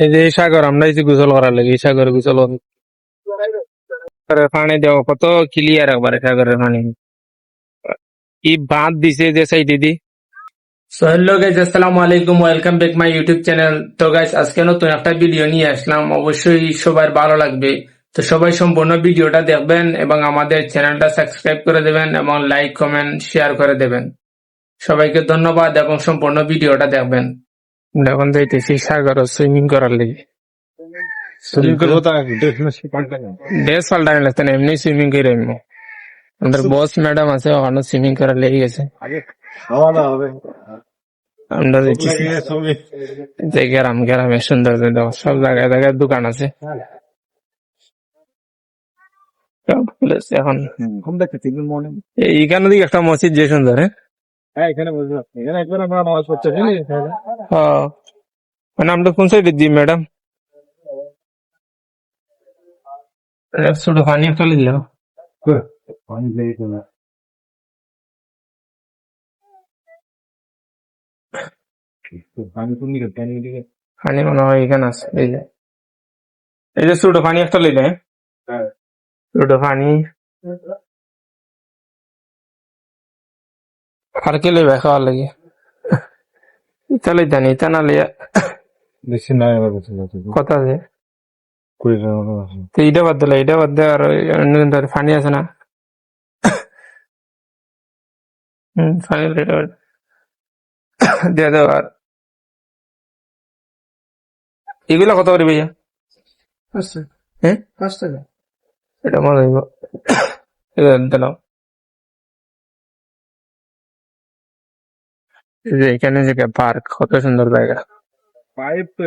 এই যে এই সাগর আমরা এই যে গোসল করার লাগে এই সাগরে গোসল পানি দেওয়া কত ক্লিয়ার একবারে সাগরের পানি কি বাঁধ দিছে যে সাইডে দি। সো হ্যালো গাইজ, আসসালামু আলাইকুম, welcome back my YouTube channel. তো গাইজ আজকে নতুন একটা ভিডিও নিয়ে আসলাম, অবশ্যই সবার ভালো লাগবে। তো সবাই সম্পূর্ণ ভিডিওটা দেখবেন এবং আমাদের চ্যানেলটা সাবস্ক্রাইব করে দেবেন এবং লাইক কমেন্ট শেয়ার করে দেবেন। সবাইকে ধন্যবাদ এবং সম্পূর্ণ ভিডিওটা দেখবেন। এখন যাইতেছি সাগর সুইমিং করার লেগে। ড্রেস পাল্টানো লাগছে না, এমনি সুইমিং করে এমনি। আমাদের বস ম্যাডাম আছে, ওখানে সুইমিং করার লেগে গেছে। আমরা দেখতেছি যে গ্রামে সুন্দর সব জায়গায় জায়গায় দোকান আছে, সব খুলেছে এখন। এইখানে দিকে একটা মসজিদ যে সুন্দর, হ্যাঁ মানে আমরা কোন সাইডে দিই ম্যাডাম? ছোট পানি একটা লিখল পানি মনে হয় এখানে আছে। এই যে ছোট পানি একটা লিলে, ছোট পানি আর কে লইবে খাওয়ার লাগে? ইতা লইতা নি, ইতা না লিয়া বেশি নাই আমার কাছে কথা আছে। 20 টাকার মতো আছে। তো এইটা বাদ দিলে, এইটা বাদ দিয়ে আর অন্য কিন্তু আর পানি আছে না। পানি দিয়ে দেবো। আর এগুলা কত করে ভাইয়া? হ্যাঁ 5 টাকা। এটা মনে হইব, এটা দিলাম। এই যে এখানে যে পার্ক, কত সুন্দর জায়গা। পাইপ তো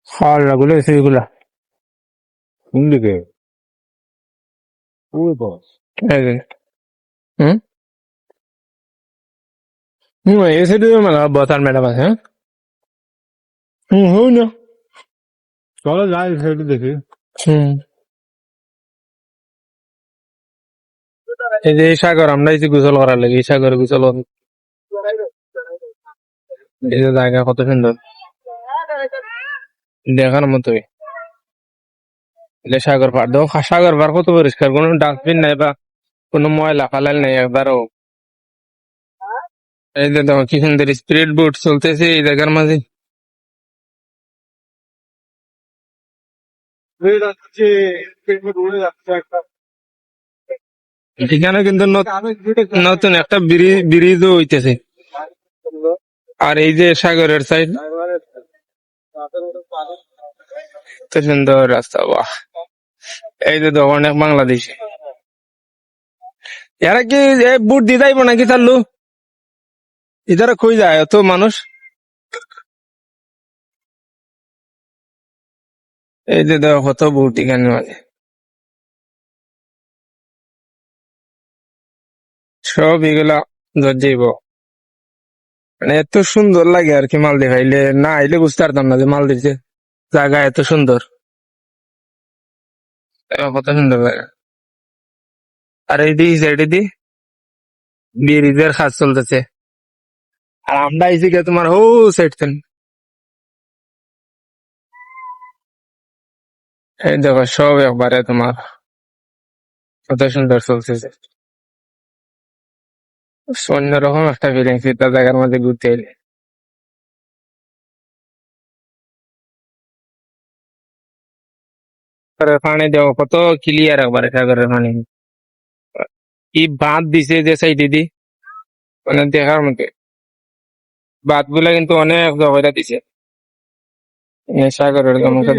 খাওয়ার গুলো এসে এগুলা কোন দিকে? ওই বস এই যে হম হম এসে দিয়ে মানে বসার ম্যাডাম আছে। হুই না, চলো যাই সেটা দেখি। হম এই যে এই সাগর আমরা এই যে গোসল করার লাগে এই সাগরে গোসল এই যে জায়গা কত সুন্দর দেখার মতোই। সাগর পার দেখো, সাগর পার কত পরিষ্কার, কোনো ডাস্টবিন নাই বা কোনো ময়লা ফালাল নেই একবারও। এই যে দেখো কি সুন্দর স্পিড বোট চলতেছে এই জায়গার মাঝে। এখানে কিন্তু নতুন একটা ব্রিজও হইতেছে। আর এই যে সাগরের সাইড, কত সুন্দর রাস্তা, বাহ। এই যে দেখো অনেক বাংলাদেশি, এরা কি বুট দিয়ে যাইব নাকি চালু? ইধারা কই যায় এত মানুষ? এই যে দেখো কত বুট এখানে মাঝে, সব এগুলা যাইব। মানে এত সুন্দর লাগে আর কি, মালদ্বীপ আইলে না আইলে বুঝতে পারতাম না যে মালদ্বীপ যে জায়গা এত সুন্দর। কত সুন্দর জায়গা। আর এই দিক সাইডে দি ব্রিজের কাজ চলতেছে, আর আমরা আইসি গে তোমার হো সাইড থেন। এই দেখো সব একবারে তোমার কত সুন্দর চলতেছে। অন্যরকম একটা ফিলিংস এটা জায়গার মধ্যে ঘুরতে এলে। পানি দেওয়া কত ক্লিয়ার একবারে সাগরের পানি কি বাঁধ দিছে যে সাইডে দি, মানে দেখার মধ্যে। বাঁধ গুলা কিন্তু অনেক জগৎ দিছে সাগরের মুখে।